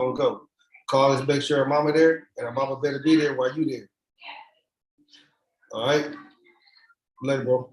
gonna go. Call us, make sure our mama there, and our mama better be there while you there. All right? Later, bro.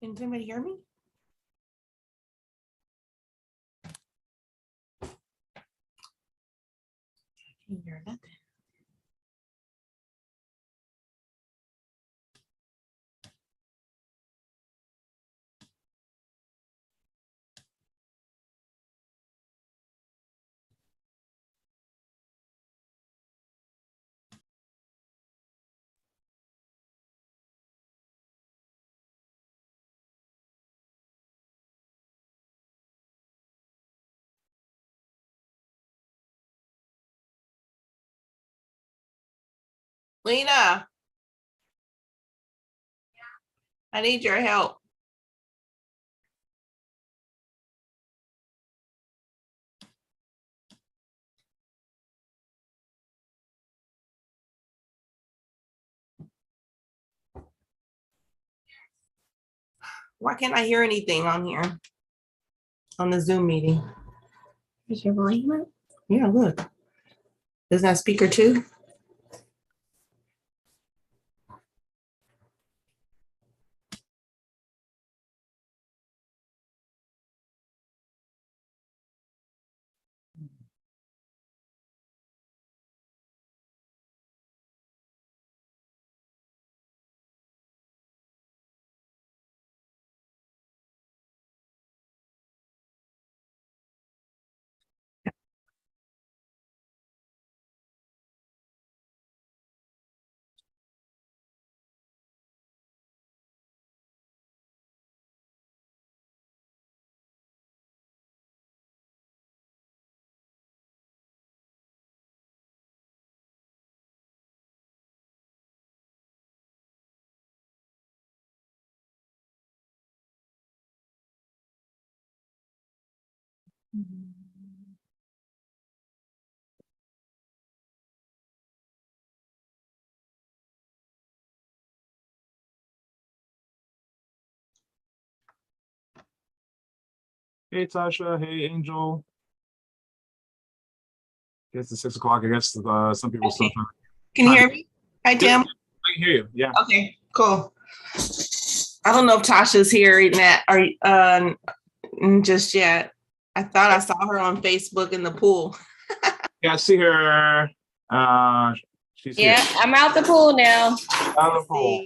Can somebody hear me? I can't hear nothing. Lena, I need your help. Why can't I hear anything on here? On the Zoom meeting. Is your volume up? Yeah, look. Isn't that speaker two? Hey, Tasha. Hey, Angel. Guess it's 6 o'clock. I guess some people still. Can you hear me? Hi, Tim. I can hear you. Yeah. Okay, cool. I don't know if Tasha's here or just yet. I thought I saw her on Facebook in the pool. Yeah, I see her. She's here. Yeah, I'm out the pool now. Out of the pool.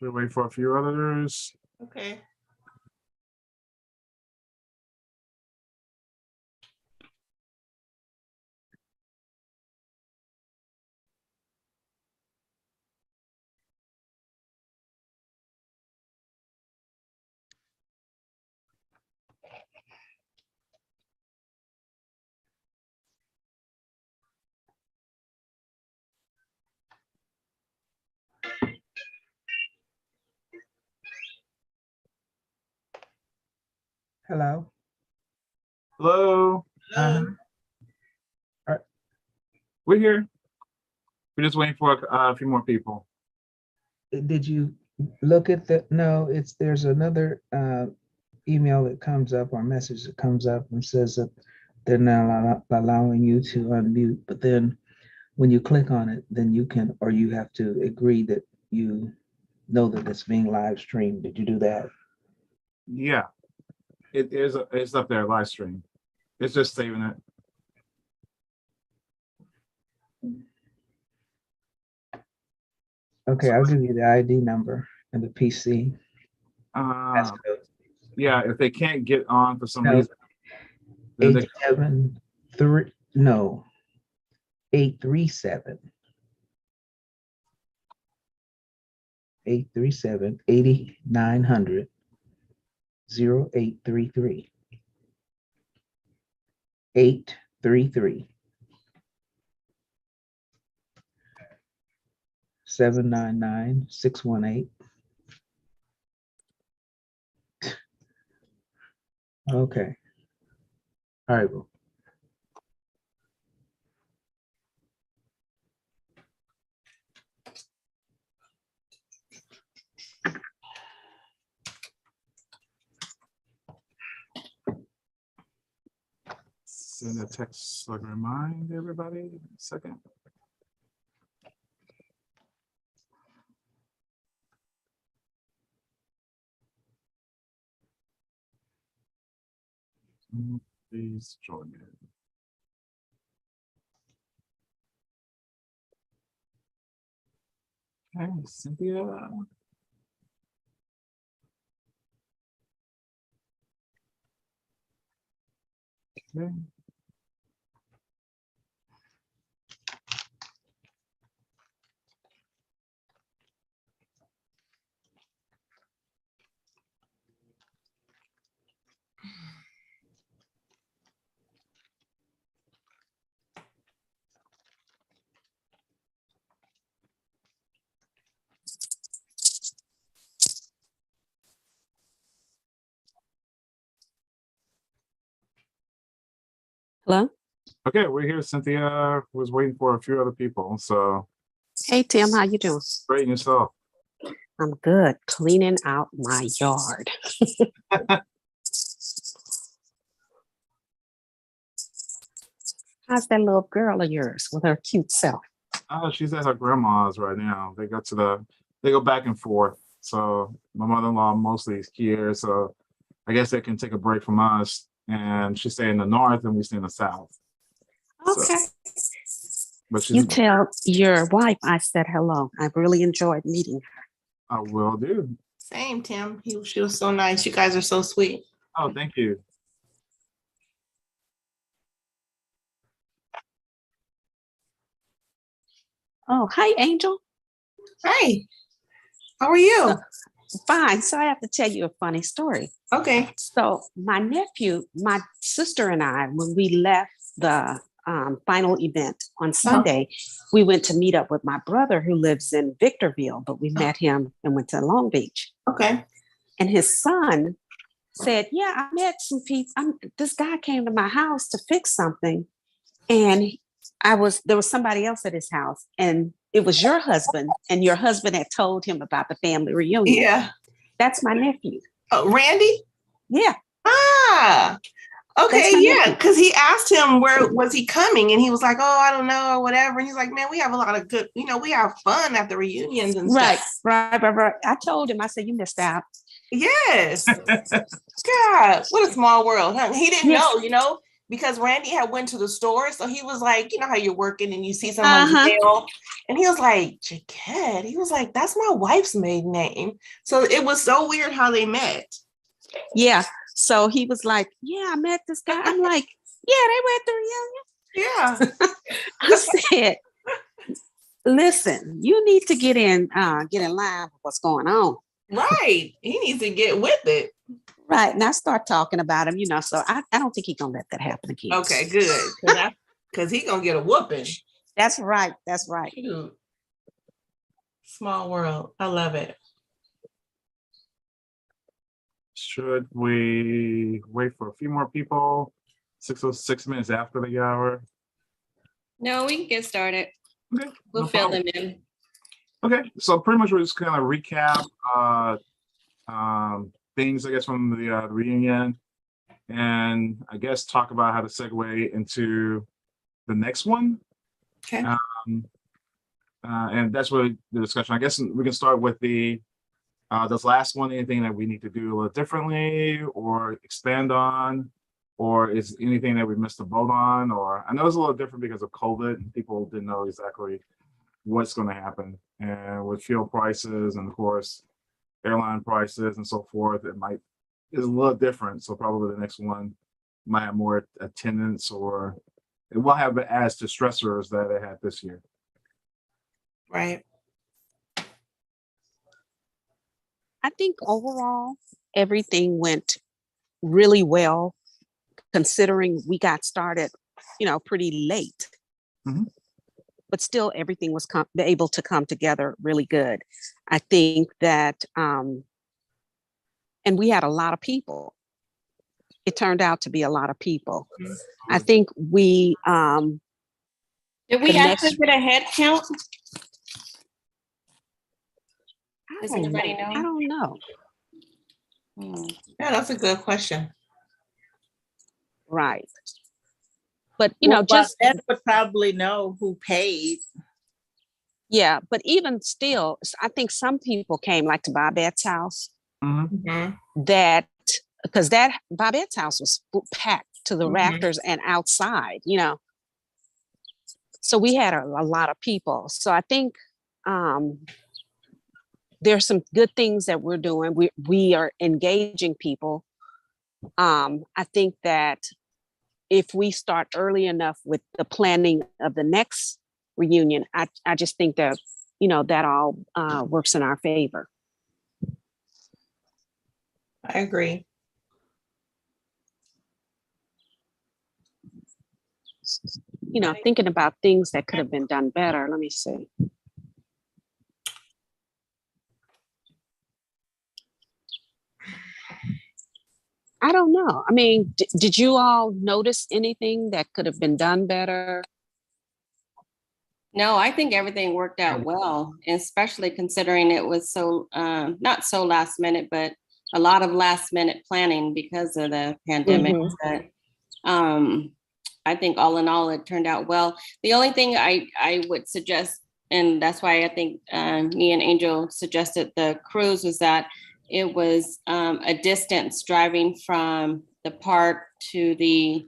We'll wait for a few others. Okay. Hello. Hello. We're here. We're just waiting for a few more people. Did you look at no, there's another email that comes up or message that comes up and says that they're not allowing you to unmute, but then when you click on it, then you can, or you have to agree that you know that it's being live streamed. Did you do that? Yeah. It's up there, live stream. It's just saving it. Okay, I'll give you the ID number and the PC. Yeah, if they can't get on for some No. reason. then they- 873, no, 837. 837 8900 0833 833 799 618. Okay. All right. Well, Send a text like remind everybody. A second. Please join me. Okay, Cynthia. Okay. Hello. Okay, we're here. Cynthia was waiting for a few other people. So Hey Tim, how you doing? great, and yourself. I'm good. Cleaning out my yard. How's that little girl of yours with her cute self? Oh, she's at her grandma's right now. They go back and forth. So my mother-in-law mostly is here. So I guess they can take a break from us. And she stay in the north and we stay in the south. Okay. But she's You tell your wife I said hello. I really enjoyed meeting her. I will do. Same, Tim. She was so nice. You guys are so sweet. Oh, thank you. Oh, hi, Angel. Hi. How are you? Fine. So I have to tell you a funny story. Okay. So my nephew, my sister and I, when we left the final event on Sunday, we went to meet up with my brother who lives in Victorville, but we met him and went to Long Beach. Okay. And his son said, yeah, I met some people. This guy came to my house to fix something. And there was somebody else at his house, and it was your husband, and your husband had told him about the family reunion. Yeah. That's my nephew. Oh, Randy? Yeah. Ah, okay, my yeah. nephew. Because he asked him where was he coming, and he was like, "Oh, I don't know," or whatever. And he's like, "Man, we have a lot of good, we have fun at the reunions and Right, stuff." right. I told him, I said, you missed out. Yes. God, what a small world, huh? He didn't know, because Randy had went to the store, so he was like, you know how you're working and you see someone's mail, and he was like, Jacquet. He was like, that's my wife's maiden name. So it was so weird how they met. Yeah. So he was like, yeah, I met this guy. I'm like, yeah, they were at the reunion. Yeah. I said, listen, you need to get in line with what's going on. Right. He needs to get with it. Right. And I start talking about him, so I don't think he's gonna let that happen again. Okay, good. Because he's gonna get a whooping. That's right. That's right. Shoot. Small world. I love it. Should we wait for a few more people? 6:06 minutes after the hour. No, we can get started. Okay, We'll no fill problem. them in. Okay, so pretty much we're just kind of recap things, I guess, from the reunion, and I guess talk about how to segue into the next one. Okay. And that's really the discussion. I guess we can start with this last one. Anything that we need to do a little differently or expand on, or is anything that we missed a boat on? Or I know it's a little different because of COVID and people didn't know exactly what's going to happen, and with fuel prices and of course airline prices and so forth, is a little different. So probably the next one might have more attendance, or it will have it as to stressors that it had this year. Right. I think overall, everything went really well, considering we got started, pretty late. Mhm. But still, everything was able to come together really good. I think that, and we had a lot of people. It turned out to be a lot of people. Mhm. I think we, Did we The actually next- get a head count? I Does don't anybody know. know? I don't know. Yeah, that's a good question. Right. But, Well, just, Ed would probably know who paid. yeah, but even still, I think some people came like to Bobette's house. Mhm. Because Bobette's house was packed to the rafters and outside, So we had a lot of people. So I think there's some good things that we're doing. We are engaging people. I think that if we start early enough with the planning of the next reunion, I just think that, that all works in our favor. I agree. Thinking about things that could have been done better. Let me see. I don't know. I mean, did you all notice anything that could have been done better? No, I think everything worked out well, especially considering it was so, not so last minute, but a lot of last minute planning because of the pandemic. But I think all in all, it turned out well. The only thing I would suggest, and that's why I think me and Angel suggested the cruise, was that it was a distance driving from the park to the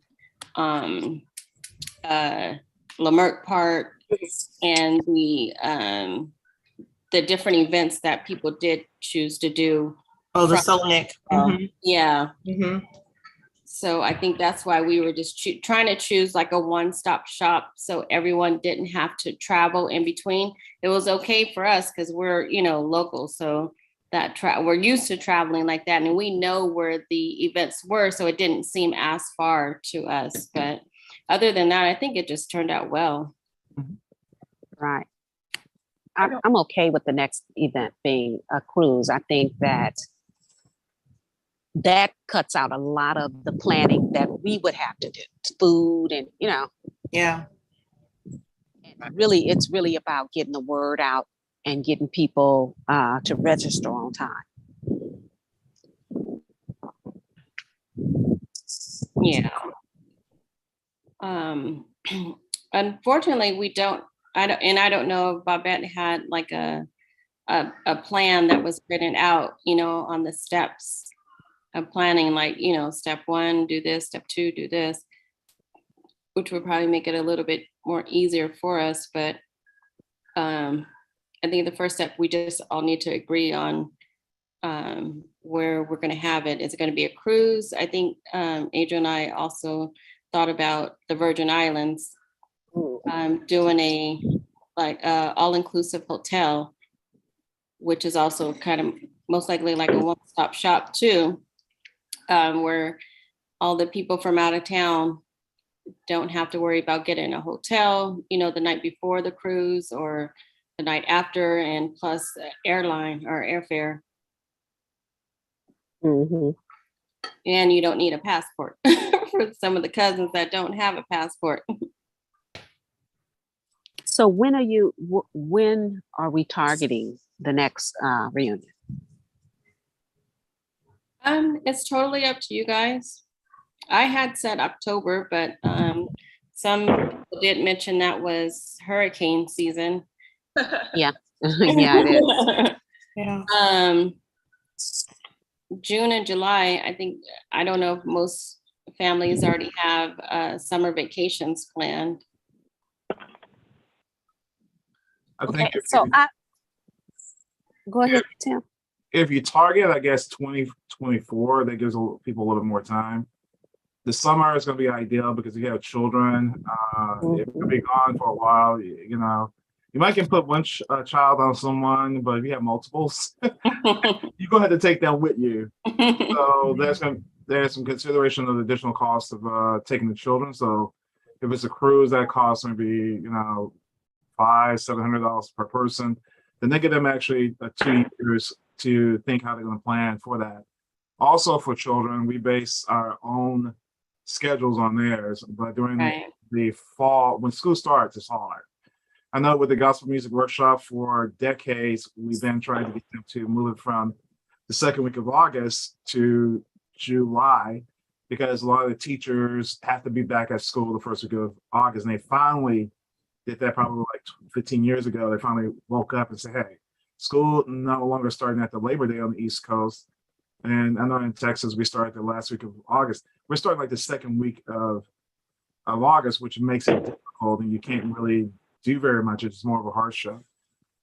Leimert Park and the different events that people did choose to do. Oh, the Solnick. Yeah. Mhm. So I think that's why we were just trying to choose like a one-stop shop so everyone didn't have to travel in between. It was okay for us because we're, local. So that we're used to traveling like that. And we know where the events were. So it didn't seem as far to us. But other than that, I think it just turned out well. Right. I'm okay with the next event being a cruise. I think that cuts out a lot of the planning that we would have to do, food and, Yeah. really, it's really about getting the word out and getting people to register on time. Yeah. Unfortunately, I don't know if Babette had like a plan that was written out, on the steps of planning, like, step 1, do this, step 2, do this, which would probably make it a little bit more easier for us. But I think the first step, we just all need to agree on where we're going to have it. Is it going to be a cruise? I think Adrian and I also thought about the Virgin Islands, doing a all-inclusive hotel, which is also kind of most likely like a one-stop shop too, where all the people from out of town don't have to worry about getting a hotel, the night before the cruise or the night after, and plus airline or airfare. Mm-hmm. And you don't need a passport for some of the cousins that don't have a passport. So when are we targeting the next reunion? It's totally up to you guys. I had said October, but some people did mention that was hurricane season. Yeah. Yeah, it is. Yeah. June and July, I don't know if most families already have summer vacations planned. I Okay, think so go ahead, Tim. if you target, I guess 2024, that gives people a little bit more time. The summer is going to be ideal because you have children. If you'll be gone for a while, you might can put one child on someone, but if you have multiples, you go ahead and take them with you. So there's some consideration of the additional cost of taking the children. So if it's a cruise, that costs maybe $500-$700 per person. Then they give them actually 2 years to think how they're going to plan for that. Also for children, we base our own schedules on theirs, but during the fall, when school starts, it's hard. I know with the gospel music workshop for decades, we then tried to get them to move it from the second week of August to July, because a lot of the teachers have to be back at school the first week of August. And they finally did that probably like 15 years ago. They finally woke up and said, hey, school no longer starting at the Labor Day on the East Coast. And I know in Texas, we started the last week of August. We're starting like the second week of August, which makes it difficult and you can't really do very much. It's more of a hardship.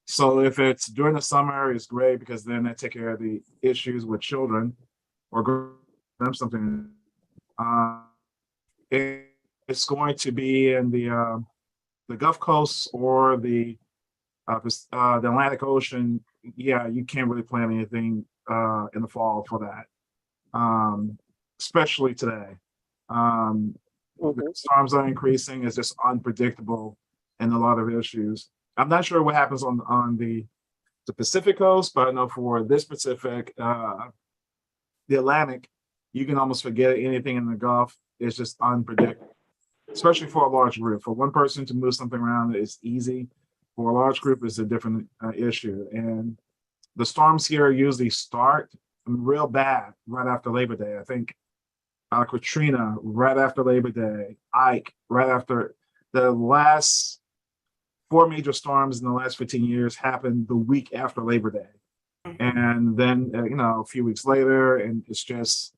So if it's during the summer, it's great because then they take care of the issues with children or them something. It's going to be in the Gulf Coast or the Atlantic Ocean. Yeah, you can't really plan anything in the fall for that, especially today. The storms are increasing. It's just unpredictable and a lot of issues. I'm not sure what happens on the Pacific coast, but I know for this Pacific, the Atlantic, you can almost forget anything in the Gulf. It's just unpredictable, especially for a large group. For one person to move something around is easy. For a large group, it's a different issue. And the storms here usually start real bad right after Labor Day. I think Katrina right after Labor Day, Ike right after. The last 4 major storms in the last 15 years happened the week after Labor Day. And then, a few weeks later, and it's just,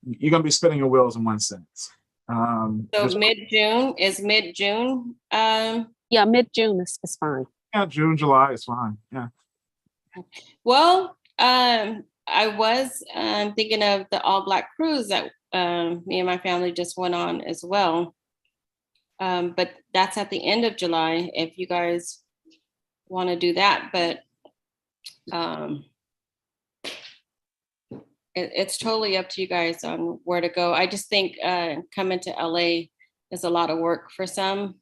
you're going to be spinning your wheels in one sense. So mid-June is mid-June. Yeah, mid-June is fine. Yeah, June, July is fine. Yeah. Well, I was thinking of the All Black cruise that me and my family just went on as well. But that's at the end of July if you guys want to do that. But it's totally up to you guys on where to go. I just think coming to LA is a lot of work for some.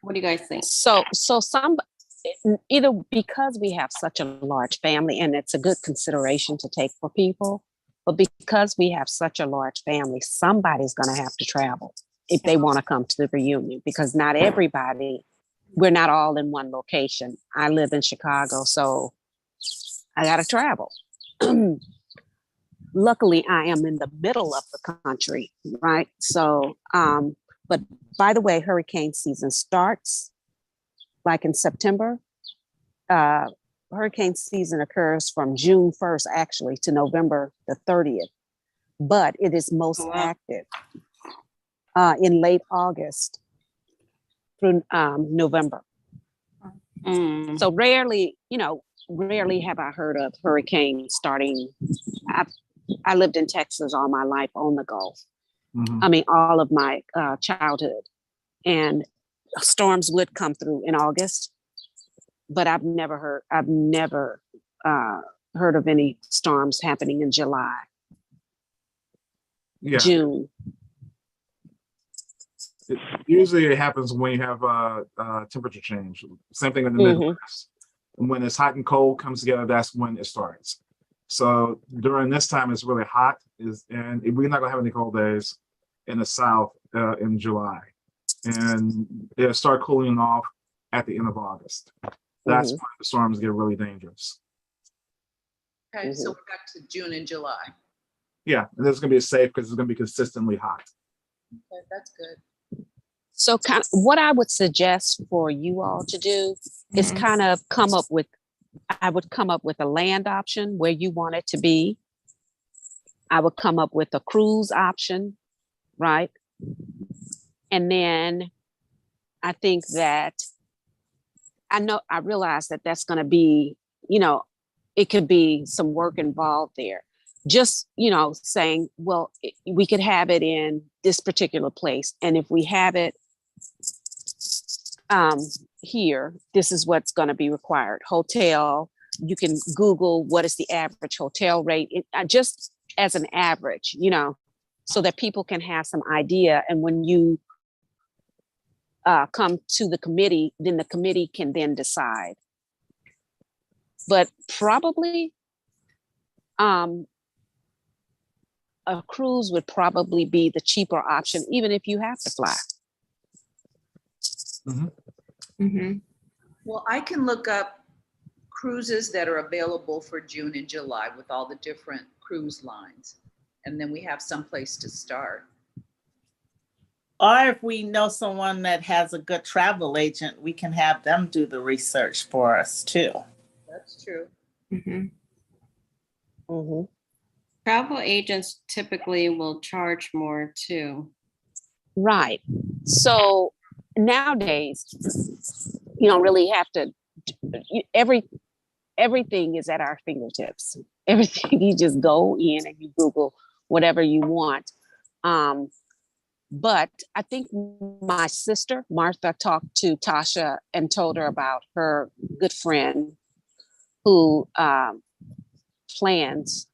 What do you guys think? So some, either because we have such a large family and it's a good consideration to take for people, but because we have such a large family, somebody's going to have to travel if they want to come to the reunion, because not everybody, we're not all in one location. I live in Chicago, so I got to travel. Luckily, I am in the middle of the country, right? So, but by the way, hurricane season starts like in September. Hurricane season occurs from June 1st, actually, to November the 30th, but it is most active in late August through November. So rarely have I heard of hurricanes starting. I lived in Texas all my life on the Gulf. I mean, all of my childhood, and storms would come through in August, but I've never heard of any storms happening in July, June. Usually it happens when you have a temperature change. Same thing in the Midwest. And when it's hot and cold comes together, that's when it starts. So during this time, it's really hot, and we're not gonna have any cold days in the South in July, and it'll start cooling off at the end of August. That's when the storms get really dangerous. Okay, so we're back to June and July. Yeah, and it's gonna be safe because it's gonna be consistently hot. Okay, that's good. So kind of what I would suggest for you all to do is kind of I would come up with a land option where you want it to be. I would come up with a cruise option, right? And then I think that I realize that that's going to be, it could be some work involved there. Just, saying, well, we could have it in this particular place. And if we have it here, this is what's going to be required. Hotel, you can Google what is the average hotel rate, just as an average, so that people can have some idea. And when you come to the committee, then the committee can then decide. But probably a cruise would probably be the cheaper option, even if you have to fly. Well, I can look up cruises that are available for June and July with all the different cruise lines. And then we have some place to start. Or if we know someone that has a good travel agent, we can have them do the research for us too. That's true. Travel agents typically will charge more too. Right. So nowadays, you don't really have to, everything is at our fingertips. Everything, you just go in and you Google whatever you want. But I think my sister, Martha, talked to Tasha and told her about her good friend who plans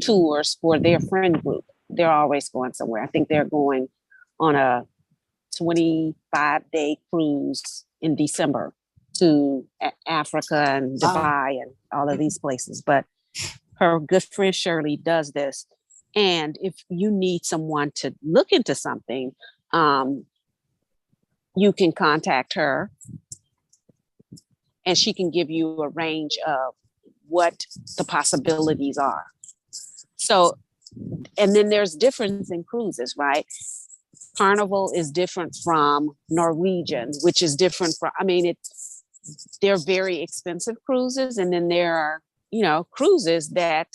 tours for their friend group. They're always going somewhere. I think they're going on a 25-day cruise in December to Africa and Dubai and all of these places. But her good friend Shirley does this. And if you need someone to look into something, you can contact her and she can give you a range of what the possibilities are. So, and then there's difference in cruises, right? Carnival is different from Norwegian, which is different from, they're very expensive cruises. And then there are, cruises that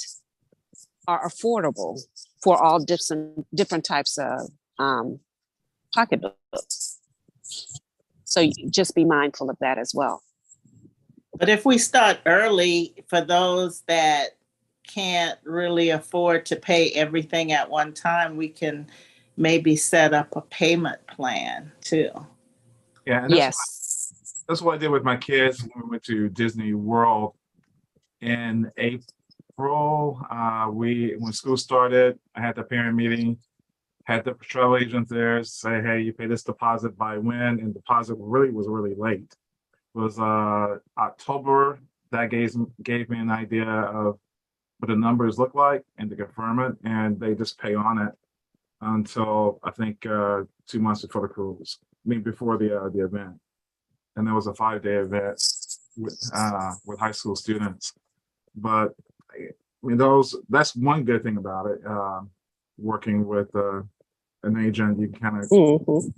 are affordable for all different types of pocketbooks. So just be mindful of that as well. But if we start early, for those that can't really afford to pay everything at one time, we can maybe set up a payment plan too. Yeah, and that's what I did with my kids when we went to Disney World in April. When school started, I had the parent meeting, had the travel agent there say, hey, you pay this deposit by when, and deposit really was really late. It was October. That gave me an idea of what the numbers look like and to confirm it, and they just pay on it until I think 2 months before the cruise. I mean, before the event, and there was a 5-day event with high school students. But I mean, that's one good thing about it. Working with an agent, you kind of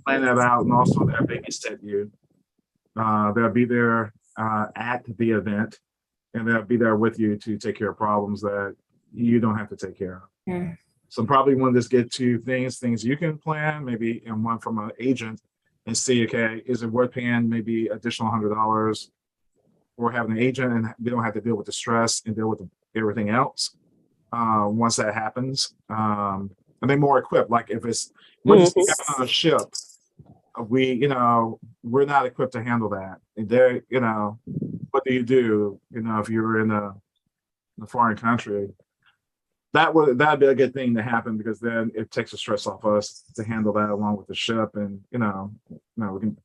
plan that out, and also they'll babysit you. They'll be there at the event, and they'll be there with you to take care of problems that you don't have to take care of. Yeah. So probably want to just get two things you can plan, maybe, and one from an agent, and see, okay, is it worth paying maybe additional $100 or having an agent, and they don't have to deal with the stress and deal with everything else once that happens. And they're more equipped. Like if it's emergency on a ship, we're not equipped to handle that. And they're, what do you do? If you're in a foreign country, that'd be a good thing to happen, because then it takes the stress off us to handle that along with the ship. And we can.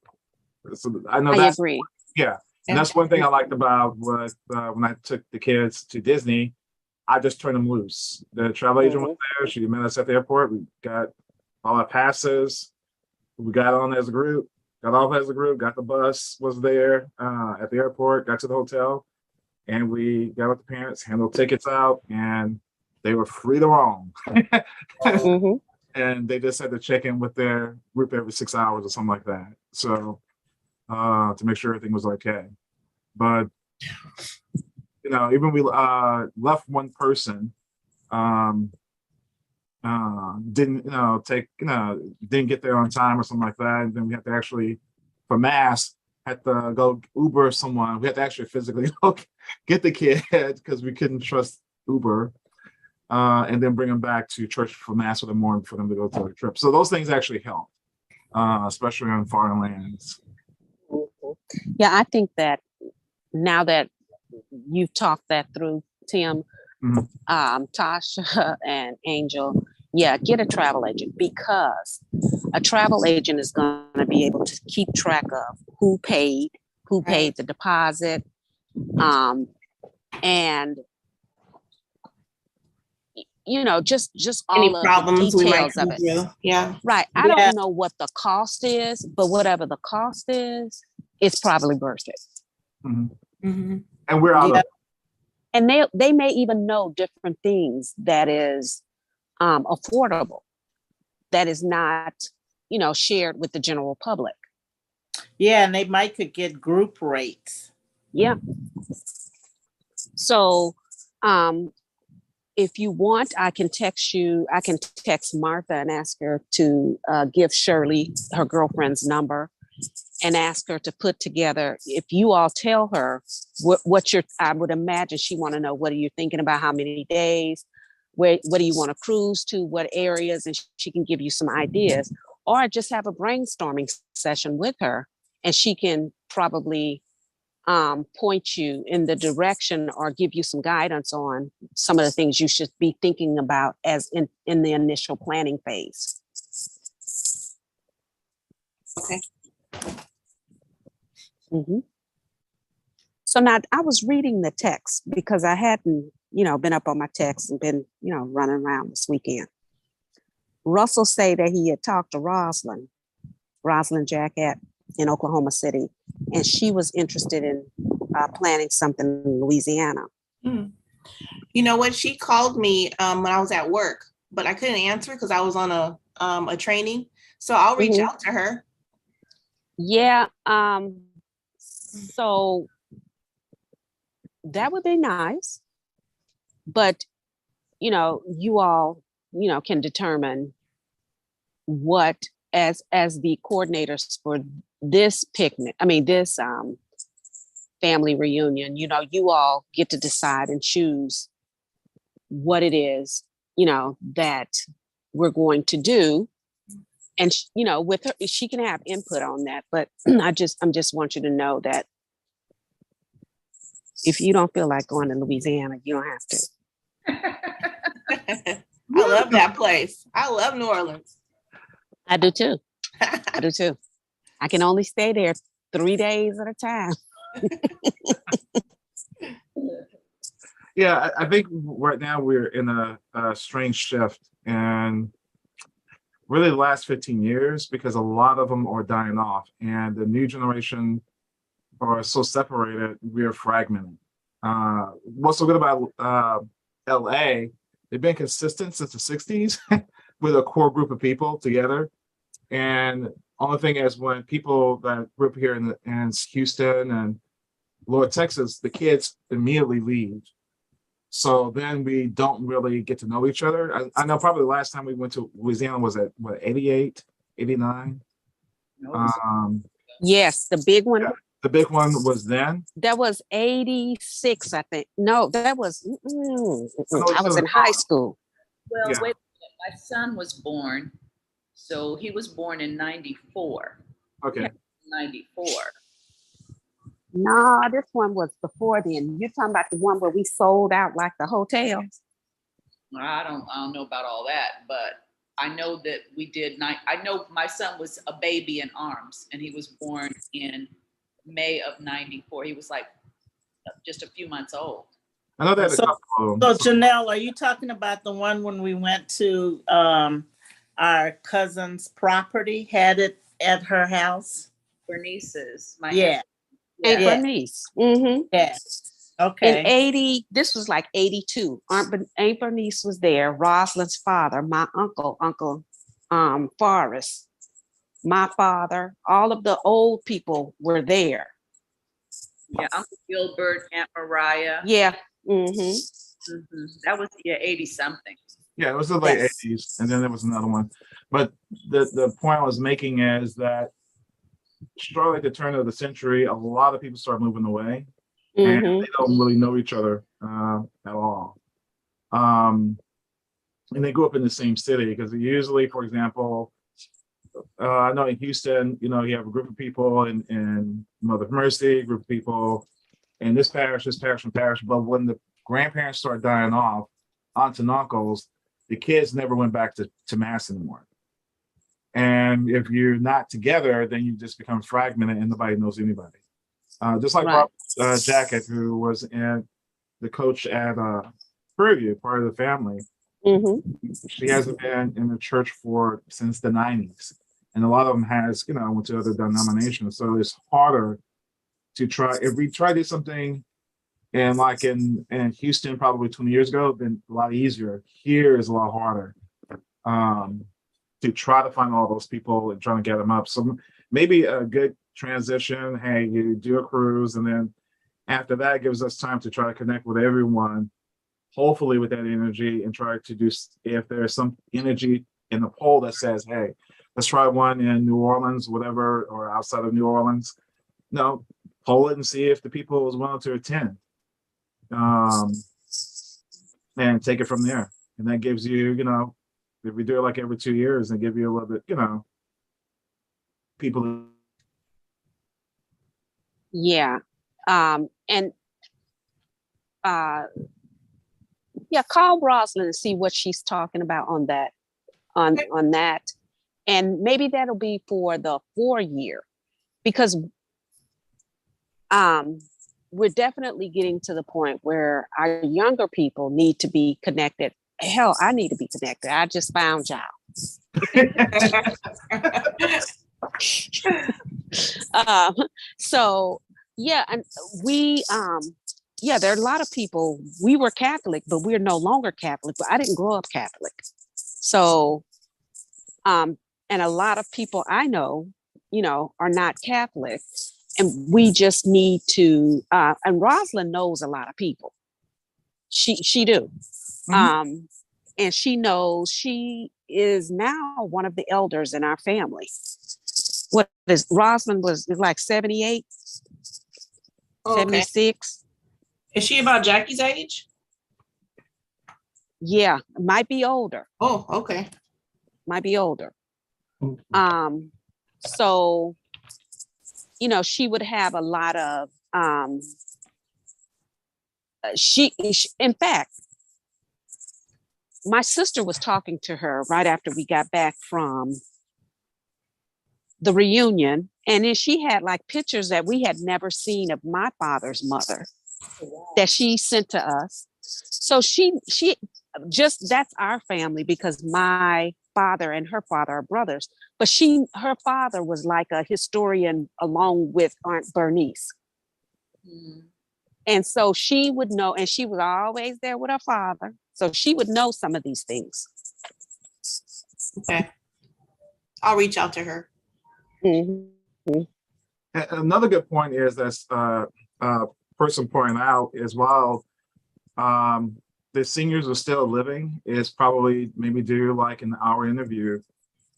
So I know I agree. Yeah, and that's one thing I liked about was when I took the kids to Disney. I just turned them loose. The travel agent was there. She met us at the airport. We got all our passes. We got on as a group. Got off as a group. Got the bus was there at the airport. Got to the hotel, and we got with the parents, handled tickets out, and they were free to roam. And they just had to check in with their group every 6 hours or something like that. So to make sure everything was okay. But even we left one person, didn't didn't get there on time or something like that, and then we had to actually, for mass, had to go Uber someone. We had to actually physically get the kid because we couldn't trust Uber, and then bring them back to church for mass in the morning for them to go to the trip. So those things actually help, especially on foreign lands. Yeah, I think that now that you've talked that through, Tim, Tasha and Angel, get a travel agent, because a travel agent is going to be able to keep track of who paid the deposit, and just all Any of problems the we might details of come it. through. Yeah. Right. I don't know what the cost is, but whatever the cost is, it's probably worth it. And we're out of And they may even know different things that is affordable, that is not, shared with the general public. Yeah, and they might could get group rates. Yeah. So if you want, I can text Martha and ask her to give Shirley her girlfriend's number and ask her to put together, if you all tell her I would imagine she want to know, what are you thinking about, how many days, what do you want to cruise to, what areas, and she can give you some ideas, or just have a brainstorming session with her, and she can probably point you in the direction or give you some guidance on some of the things you should be thinking about as in the initial planning phase. Okay. So now I was reading the text because I hadn't, been up on my text and been, running around this weekend. Russell say that he had talked to Rosalind Jacquet in Oklahoma City, and she was interested in planning something in Louisiana. You know what? She called me when I was at work, but I couldn't answer because I was on a training. So I'll reach out to her. Yeah. So that would be nice, but you all can determine what as the coordinators for this picnic. I mean, this family reunion. You all get to decide and choose what it is that we're going to do. And with her, she can have input on that. But I just want you to know that if you don't feel like going to Louisiana, you don't have to. I love that place. I love New Orleans. I do too. I do too. I can only stay there 3 days at a time. Yeah, I think right now we're in a strange shift, and really the last 15 years, because a lot of them are dying off, and the new generation are so separated, we are fragmented. What's so good about LA, they've been consistent since the 60s with a core group of people together. And only thing is, when people that grew up here in Houston and Lower Texas, the kids immediately leave. So then we don't really get to know each other. I know probably the last time we went to Louisiana was at what, 88, 89? Yes, the big one. Yeah, the big one was then. That was 86, I think. No, that was, I I was in high school. Well, Yeah. wait, my son was born, so he was born in 94. Okay. Yeah, 94. No, this one was before then. You're talking about the one where we sold out like the hotels? I don't know about all that, but I know that we did. I know my son was a baby in arms, and he was born in May of 94. He was like just a few months old. I know that. So Janelle, are you talking about the one when we went to our cousin's property, had it at her house? Bernice's. Yeah. Aunt Yeah. Bernice. Yeah. Okay. In 80, this was like 82. Aunt Bernice was there. Rosalind's father, my Uncle Forrest, my father, all of the old people were there. Yeah, Uncle Gilbert, Aunt Mariah. Yeah. That was 80 something. Yeah, it was the late 80s, and then there was another one. But the point I was making is that shortly at the turn of the century, a lot of people start moving away, and they don't really know each other at all. And they grew up in the same city, because usually, for example, I know in Houston, you have a group of people in Mother of Mercy, a group of people in this parish, and parish. But when the grandparents start dying off, aunts and uncles, the kids never went back to Mass anymore. And if you're not together, then you just become fragmented and nobody knows anybody. Just like Jacquet, who was the coach at Prairie View, part of the family. She hasn't been in the church since the 90s. And a lot of them went to other denominations. So it's harder to try. If we try to do something in Houston probably 20 years ago, then a lot easier. Here is a lot harder. To try to find all those people and trying to get them up. So maybe a good transition. Hey, you do a cruise, and then after that, it gives us time to try to connect with everyone, hopefully with that energy, and try to do, if there's some energy in the poll that says, hey, let's try one in New Orleans, whatever, or outside of New Orleans. No, poll it and see if the people is willing to attend. And take it from there. And that gives you, if we do it like every 2 years, and give you a little bit, people. Yeah. Call Rosalind and see what she's talking about on that, on that. And maybe that'll be for the 4-year, because we're definitely getting to the point where our younger people need to be connected. Hell, I need to be connected. I just found y'all. So yeah, and we there are a lot of people. We were Catholic, but we're no longer Catholic. But I didn't grow up Catholic. So and a lot of people I know, are not Catholic. And we just need to, and Rosalind knows a lot of people. She do. And she knows she is now one of the elders in our family. What is Rosalind is like 78, 76. Is she about Jackie's age? Yeah, might be older. Oh, okay. Might be older. So, she would have a lot of, she in fact, my sister was talking to her right after we got back from the reunion, and then she had like pictures that we had never seen of my father's mother that she sent to us. So she just, that's our family because my father and her father are brothers. But her father was like a historian along with Aunt Bernice. Mm. And so she would know, and she was always there with her father. So she would know some of these things. Okay. I'll reach out to her. Mm-hmm. Another good point is that person pointing out is while the seniors are still living, is probably maybe do like an hour interview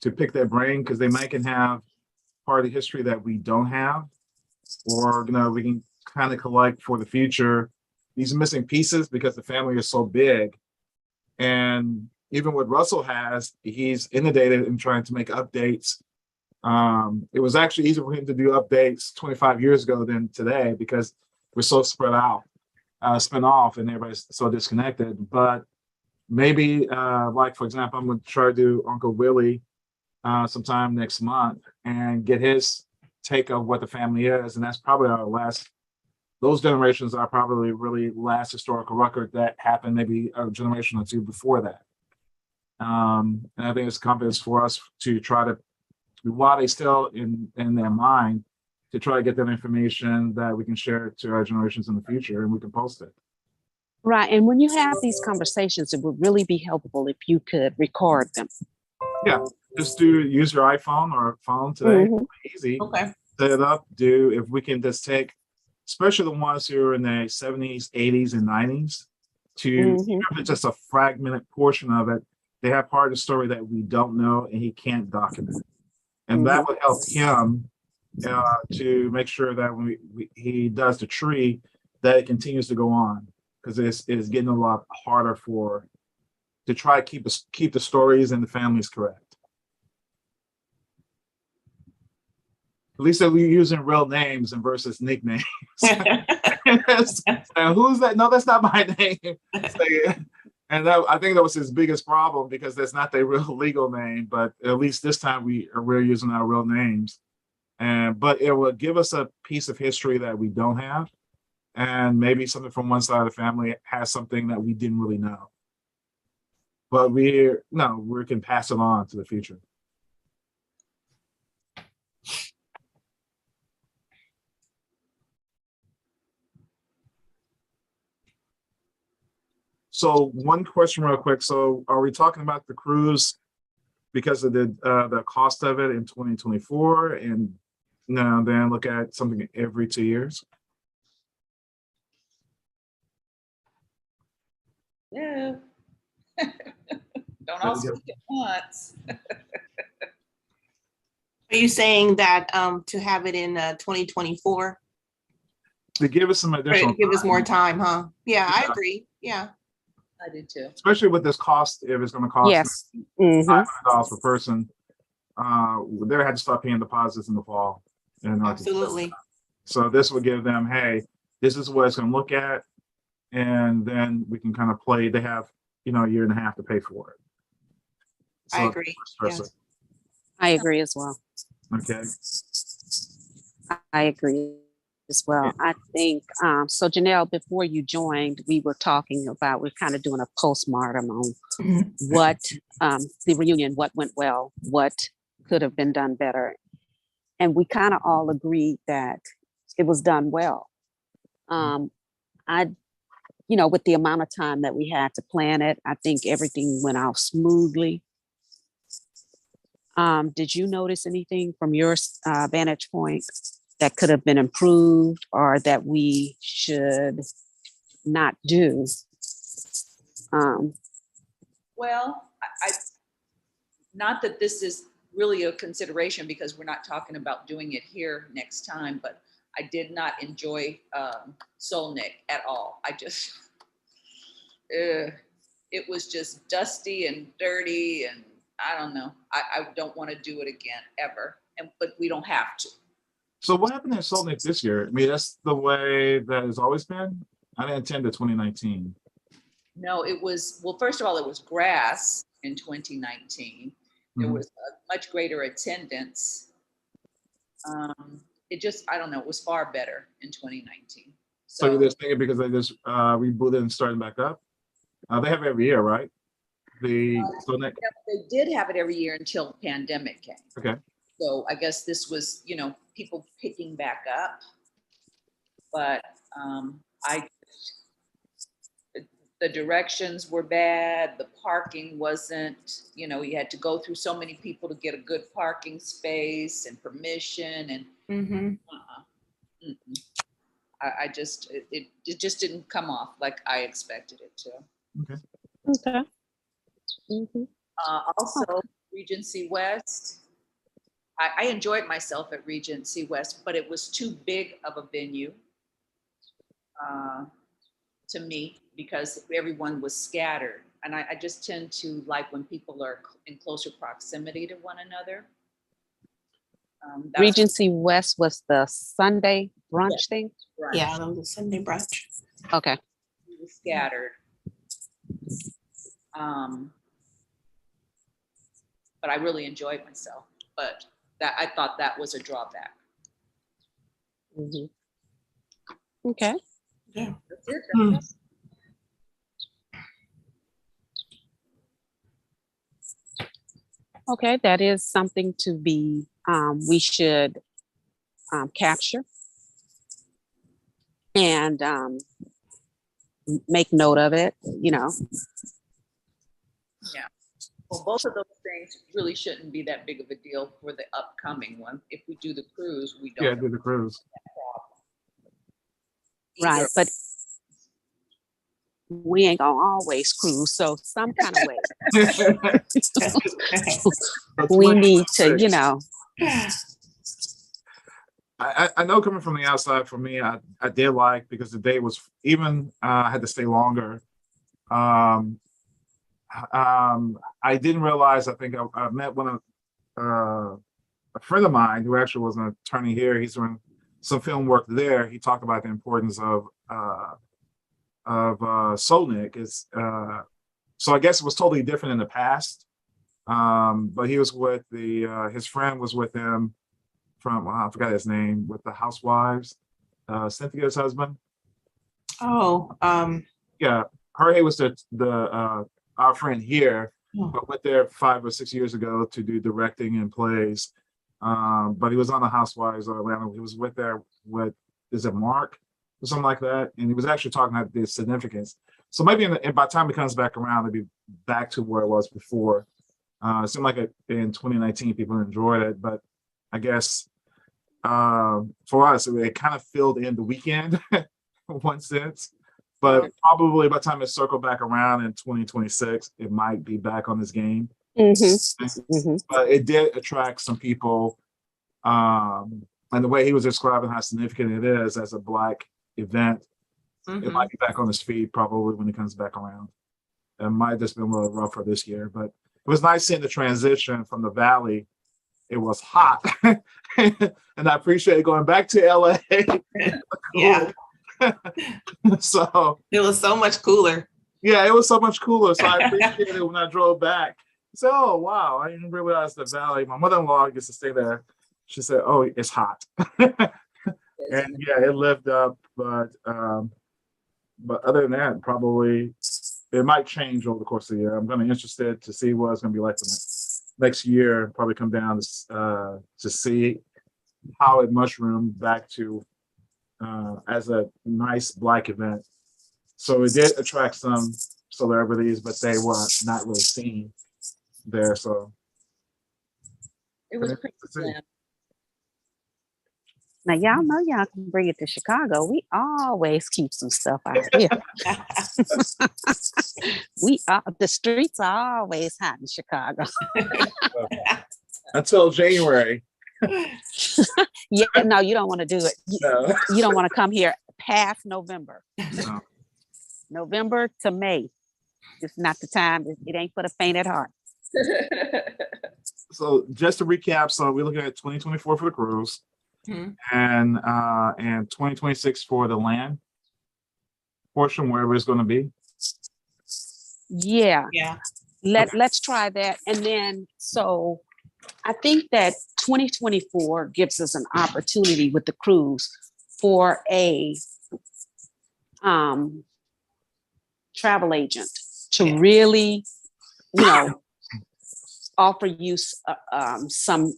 to pick their brain, because they might can have part of the history that we don't have, or we can kind of collect for the future these missing pieces because the family is so big. And even what Russell has, he's inundated in trying to make updates. It was actually easier for him to do updates 25 years ago than today because we're so spread out, spin off, and everybody's so disconnected. But maybe, like, for example, I'm going to try to do Uncle Willie sometime next month and get his take of what the family is. And that's probably our last, those generations are probably really last historical record that happened maybe a generation or two before that. And I think it's confidence for us to try to, while they still in their mind, to try to get that information that we can share to our generations in the future, and we can post it. Right. And when you have these conversations, it would really be helpful if you could record them. Yeah, just use your iPhone or phone today. Mm-hmm. Easy. Okay. Set it up. If we can just take, especially the ones who are in the 70s, 80s, and 90s, to even if it's just a fragmented portion of it, they have part of the story that we don't know and he can't document. And that would help him to make sure that when he does the tree, that it continues to go on, because it's getting a lot harder to try to keep the stories and the families correct. At least that we're using real names and versus nicknames. And who's that? No, that's not my name. And I think that was his biggest problem, because that's not their real legal name. But at least this time we're using our real names. But it will give us a piece of history that we don't have, and maybe something from one side of the family has something that we didn't really know. But we can pass it on to the future. So one question real quick. So are we talking about the cruise because of the cost of it in 2024, and now then look at something every 2 years? Yeah. Don't all speak at once. Are you saying that to have it in 2024? To give us some additional give us more time, huh? Yeah, I agree. Yeah. I did too. Especially with this cost, if it's going to cost $500 per person, they had to start paying deposits in the fall. Absolutely. So this would give them, hey, this is what it's going to look at, and then we can kind of play. They have a year and a half to pay for it. So I agree. Yes. I agree as well. Okay. I agree as well. I think, so Janelle, before you joined, we were talking about, we're kind of doing a postmortem on what the reunion, what went well, what could have been done better. And we kind of all agreed that it was done well. With the amount of time that we had to plan it, I think everything went out smoothly. Did you notice anything from your vantage point that could have been improved or that we should not do? Well, I not that this is really a consideration because we're not talking about doing it here next time, but I did not enjoy Solnick at all. I just, it was just dusty and dirty, and I don't know. I don't want to do it again ever, but we don't have to. So what happened in Solnick this year? I mean, that's the way that it's always been. I didn't attend to 2019. No, it was, well, first of all, it was grass in 2019. There was a much greater attendance. It just, I don't know, it was far better in 2019. So you're just thinking because they just rebooted and started back up? They have it every year, right? They did have it every year until pandemic came. Okay. So I guess this was, you know, people picking back up. But the directions were bad. The parking wasn't, you know, you had to go through so many people to get a good parking space and permission and I just, it just didn't come off like I expected it to. Okay. Okay. Also, Regency West, I enjoyed myself at Regency West, but it was too big of a venue to me because everyone was scattered. And I just tend to like when people are in closer proximity to one another. Regency West was the Sunday brunch thing? Brunch. Yeah, that was a Sunday brunch. Okay. We were scattered. But I really enjoyed myself. But that I thought that was a drawback. Okay. Yeah. That's it. Okay, that is something to be, we should capture and make note of it, you know. Yeah. Well, both of those things really shouldn't be that big of a deal for the upcoming one. If we do the cruise, we don't. Yeah, do the cruise. Right, but we ain't gonna always cruise, so some kind of way we need to, you know. I know coming from the outside, for me, I did like, because the day was even, I had to stay longer. I didn't realize, I think I met a friend of mine who actually was an attorney here. He's doing some film work there. He talked about the importance of Solnick. So I guess it was totally different in the past. But he was with his friend was with him from, I forgot his name, with the Housewives, Cynthia's husband. Oh, Yeah, Jorge was our friend here, but went there 5 or 6 years ago to do directing and plays. But he was on the Housewives of Atlanta. He was with is it Mark or something like that? And he was actually talking about the significance. So maybe by the time it comes back around, it'll be back to where it was before. It seemed like in 2019 people enjoyed it, but I guess for us it kind of filled in the weekend in one sense. But probably by the time it circled back around in 2026, it might be back on this game. But it did attract some people. And the way he was describing how significant it is as a Black event, it might be back on his feet probably when it comes back around. It might have just been a little rougher this year, but it was nice seeing the transition from the Valley. It was hot. And I appreciate going back to LA. yeah. So It was so much cooler. yeah, it was so much cooler. So I appreciated it when I drove back. So, oh wow, I didn't realize the Valley. My mother-in-law gets to stay there. She said, "Oh, it's hot," and yeah, it lived up. But other than that, probably it might change over the course of the year. I'm going to be interested to see what it's going to be like for next year. Probably come down to see how it mushroomed back to as a nice Black event. So it did attract some celebrities, but they were not really seen there. So It was pretty slim. Now y'all know y'all can bring it to Chicago. We always keep some stuff out here. The streets are always hot in Chicago. Until January. Yeah, no, you don't want to do it. You don't want to come here past November. No. November to May. It's not the time. It ain't for the faint at heart. So just to recap, so we're looking at 2024 for the cruise, and 2026 for the land portion, wherever it's going to be. Yeah. Yeah. Let's try that. And then so I think that 2024 gives us an opportunity with the cruise for a travel agent to really, offer you some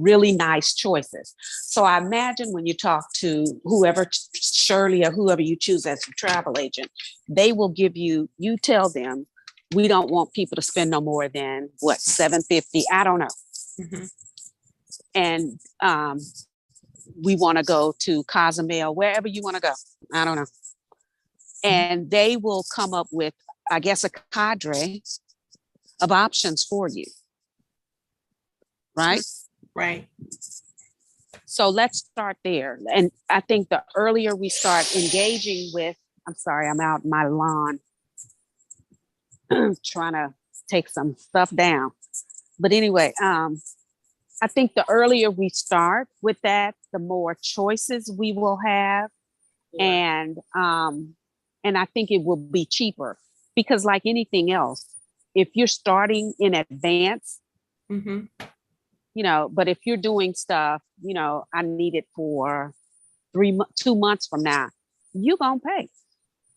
really nice choices. So I imagine when you talk to whoever, Shirley or whoever you choose as your travel agent, they will give you tell them, we don't want people to spend no more than what, $750, I don't know. Mhm. And we want to go to Cozumel, wherever you want to go, I don't know. And they will come up with, I guess, a cadre of options for you. Right? Right. So let's start there. And I think the earlier we start engaging with, I'm sorry, I'm out in my lawn trying to take some stuff down. But anyway, I think the earlier we start with that, the more choices we will have. Yeah. And I think it will be cheaper because like anything else, if you're starting in advance, Mm-hmm. but if you're doing stuff, I need it for 2 months from now, you're gonna pay.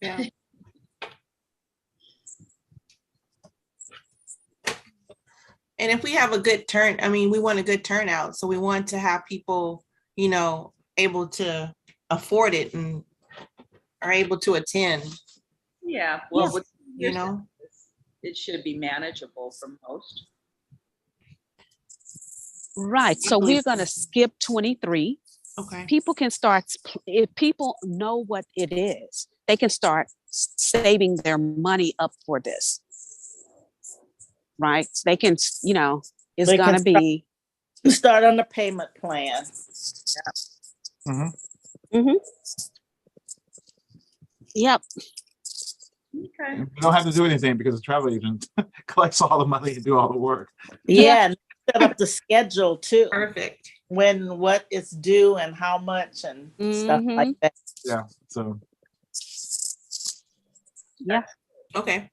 Yeah. And if we have a good we want a good turnout. So we want to have people, able to afford it and are able to attend. Yeah, well, it should be manageable for most. Right. So we're going to skip 23. Okay. People can start, if people know what it is, they can start saving their money up for this. Right. They can, it's going to be. Start on the payment plan. Mm-hmm. Mm-hmm. Yep. Okay. You don't have to do anything because the travel agent collects all the money and do all the work. Yeah, and set up the schedule too. Perfect. When what is due and how much and stuff like that. Yeah. So. Yeah. Okay.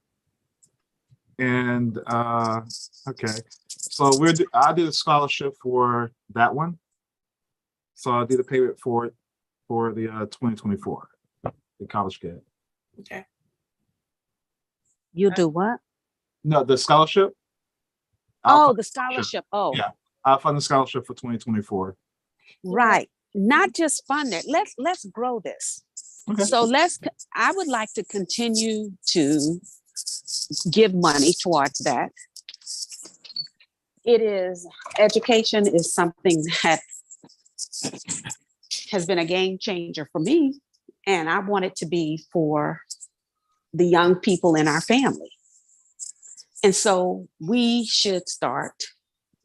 And okay, so I did a scholarship for that one. So I'll do the payment for the 2024, the college kid. Okay. You do what? No, the scholarship. The scholarship. Oh, yeah, I'll fund the scholarship for 2024. Right. Not just fund it. Let's grow this. Okay. So I would like to continue to give money towards that. Education is something that has been a game changer for me. And I want it to be for the young people in our family. And so we should start,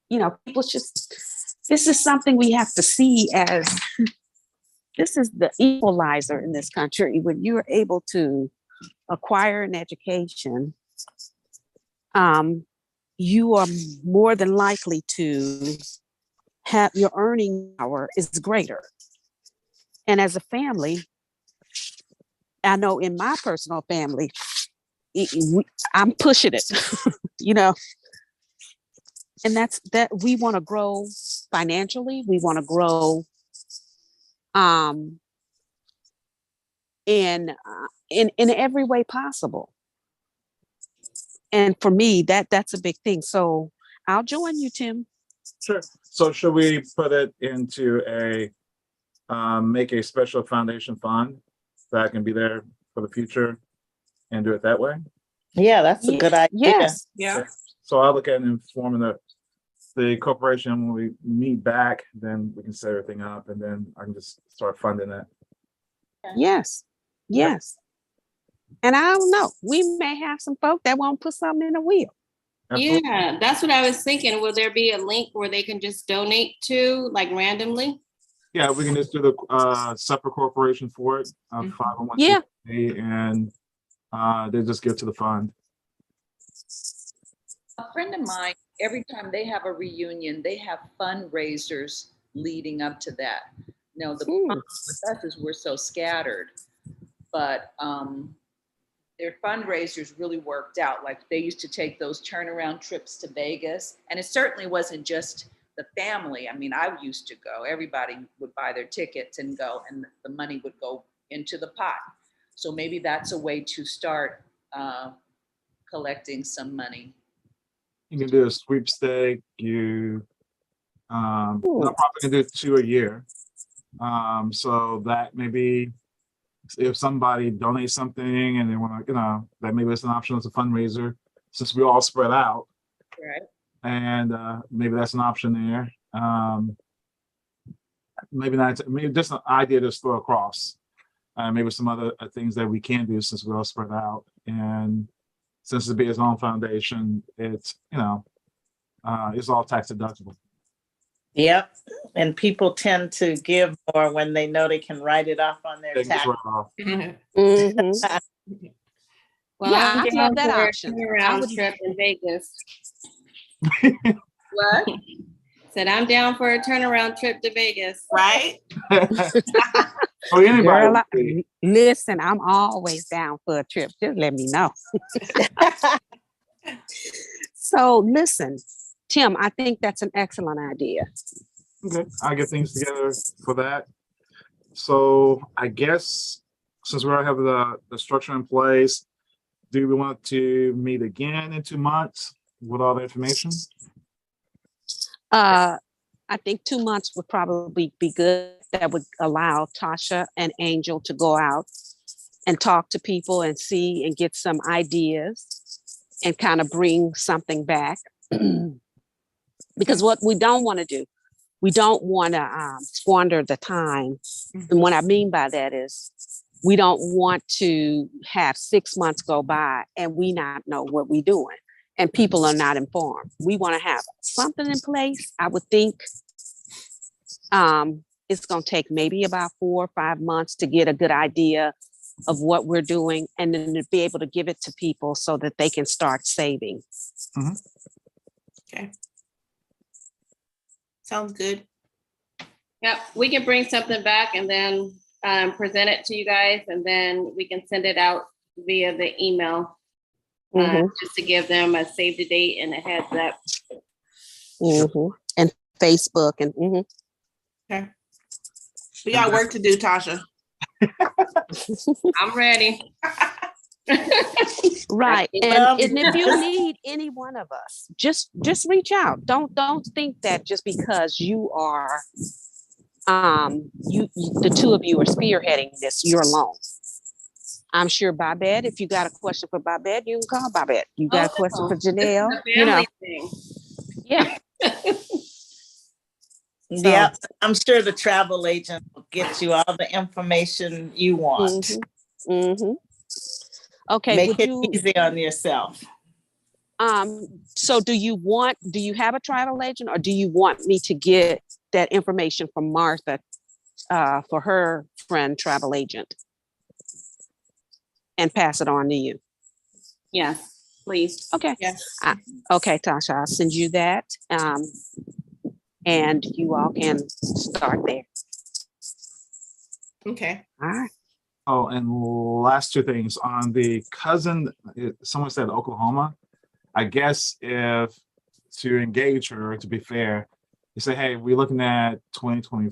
this is something we have to see as, this is the equalizer in this country. When you're able to acquire an education, you are more than likely to have your earning power is greater. And as a family, I know in my personal family, I'm pushing it, and that's that we want to grow financially. We want to grow in every way possible. And for me, that's a big thing. So I'll join you, Tim. Sure. So should we put it into make a special foundation fund that can be there for the future and do it that way? Yeah, that's a good idea. Yes. Yeah. So I'll look at informing the corporation when we meet back, then we can set everything up and then I can just start funding it. Yes. Yes. And I don't know, we may have some folk that won't put something in the wheel. Absolutely. Yeah, that's what I was thinking. Will there be a link where they can just donate to, like randomly? Yeah, we can just do the separate corporation for it, 501c3, Yeah. and they just give to the fund. A friend of mine, every time they have a reunion, they have fundraisers leading up to that. The problem with us is we're so scattered, but their fundraisers really worked out. Like they used to take those turnaround trips to Vegas, and it certainly wasn't just the family. I mean, I used to go. Everybody would buy their tickets and go, and the money would go into the pot. So maybe that's a way to start collecting some money. You can do a sweepstake. You nonprofit can do 2 a year. So that maybe if somebody donates something and they want to, that maybe it's an option as a fundraiser since we all spread out. Right. And maybe that's an option there. Maybe not. Maybe just an idea to throw across. Maybe some other things that we can do since we're all spread out. And since it's be its own foundation, it's it's all tax deductible. Yep. And people tend to give more when they know they can write it off on their They can just tax. write it off. Mhm. Well, Yeah, I'm I down love that for a option. I turnaround would- trip in Vegas. What? Said I'm down for a turnaround trip to Vegas. Right? Oh, anybody. Girl, would be. listen, I'm always down for a trip. Just let me know. So listen, Tim, I think that's an excellent idea. Okay, I'll get things together for that. So I guess since we already have the structure in place, do we want to meet again in 2 months with all the information? I think 2 months would probably be good. That would allow Tasha and Angel to go out and talk to people and see and get some ideas and kind of bring something back. Because what we don't want to do, we don't want to squander the time. And what I mean by that is we don't want to have 6 months go by and we not know what we're doing and people are not informed. We want to have something in place. I would think it's going to take maybe about 4 or 5 months to get a good idea of what we're doing and then to be able to give it to people so that they can start saving. Okay. Sounds good. Yep, we can bring something back and then present it to you guys, and then we can send it out via the email just to give them a save the date and a heads up. And Facebook and Okay. We got work to do, Tasha. I'm ready. right. Well, And if you need any one of us, just reach out. Don't think that just because you are you the two of you are spearheading this, you're alone. I'm sure Babette, if you got a question for Babette, you can call Babette. You got a question for Janelle, Thing. yeah. Yeah, I'm sure the travel agent will get you all the information you want. Okay, Make would it you easy on yourself. so do you have a travel agent or do you want me to get that information from Martha for her friend travel agent and pass it on to you? Yes, please. Okay. Yes. Okay, Tasha, I'll send you that. And you all can start there. Okay. All right. Oh, and last 2 things on the cousin. Someone said Oklahoma. I guess if to engage her, to be fair, you say, hey, we're looking at 2020,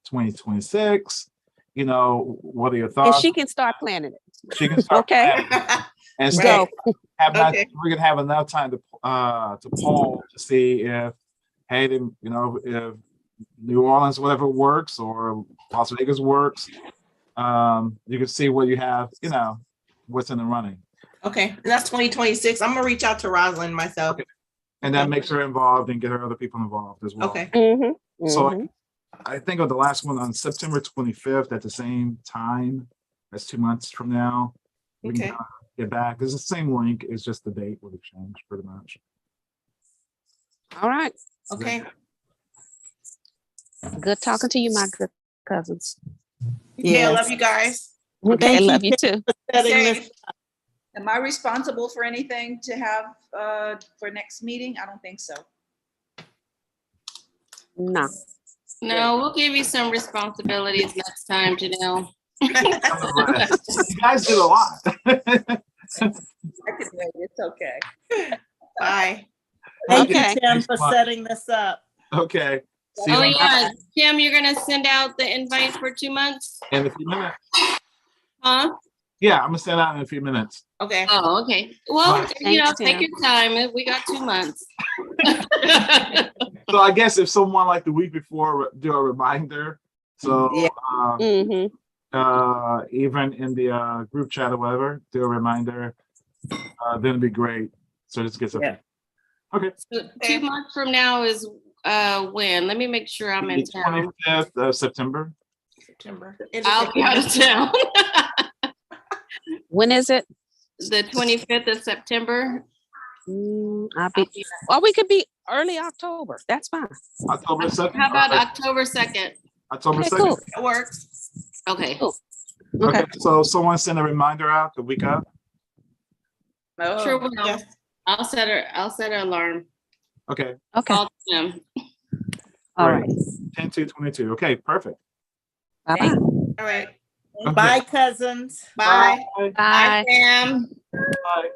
2026. What are your And thoughts? she can start planning it. She can start Okay. planning. And Right. so Okay. we're gonna have enough time to poll to see if, hey, if New Orleans, whatever works, or Las Vegas works. You can see what you have, what's in the running. Okay. And that's 2026. I'm gonna reach out to Rosalind myself. Okay. And that makes her involved and get her other people involved as well. Okay. So I think of the last one on September 25th at the same time. That's 2 months from now. We Okay. can get back. It's the same link. It's just the date would have changed pretty much. All right. Okay. Good talking to you, my good cousins. Yeah, I Yes. love you guys. Okay, Thank you, love you too. Setting Okay. this Am I responsible for anything to have for next meeting? I don't think so. No. No, we'll give you some responsibilities next time, Janelle. You guys did a lot. I can wait. It's okay. Bye. Thank Okay. you, Tim, Thanks for a lot. setting this up. Okay. See you Oh in yeah, Tim, you're gonna send out the invite for 2 months, a few minutes. huh? Yeah, I'm gonna send out in a few minutes. Okay. Oh, okay. Well, Bye. you know, Thanks, take Tim. your time. We got 2 months. So I guess if someone like the week before do a reminder, so Yeah. Mhm. even in the group chat or whatever, do a reminder, then it'd be great. So just get something. Yeah. Okay. So 2 months from now is when? Let me make sure I'm in The town. 25th of September. September. I'll be out of town. When is it? The 25th of September. I'll be. Or we could be early October. That's fine. October 2nd. How about October 2nd? October Okay, 2nd. cool. That works. Okay. Cool. Okay. Okay. So someone send a reminder out the week up. Oh, Sure will. Yes. I'll set an alarm. Okay. Okay. Call Tim. All Great. right. 10/2/22. Okay. Perfect. Bye-bye. All right. Okay. Bye, cousins. Bye. Bye. Bye. Sam. Bye.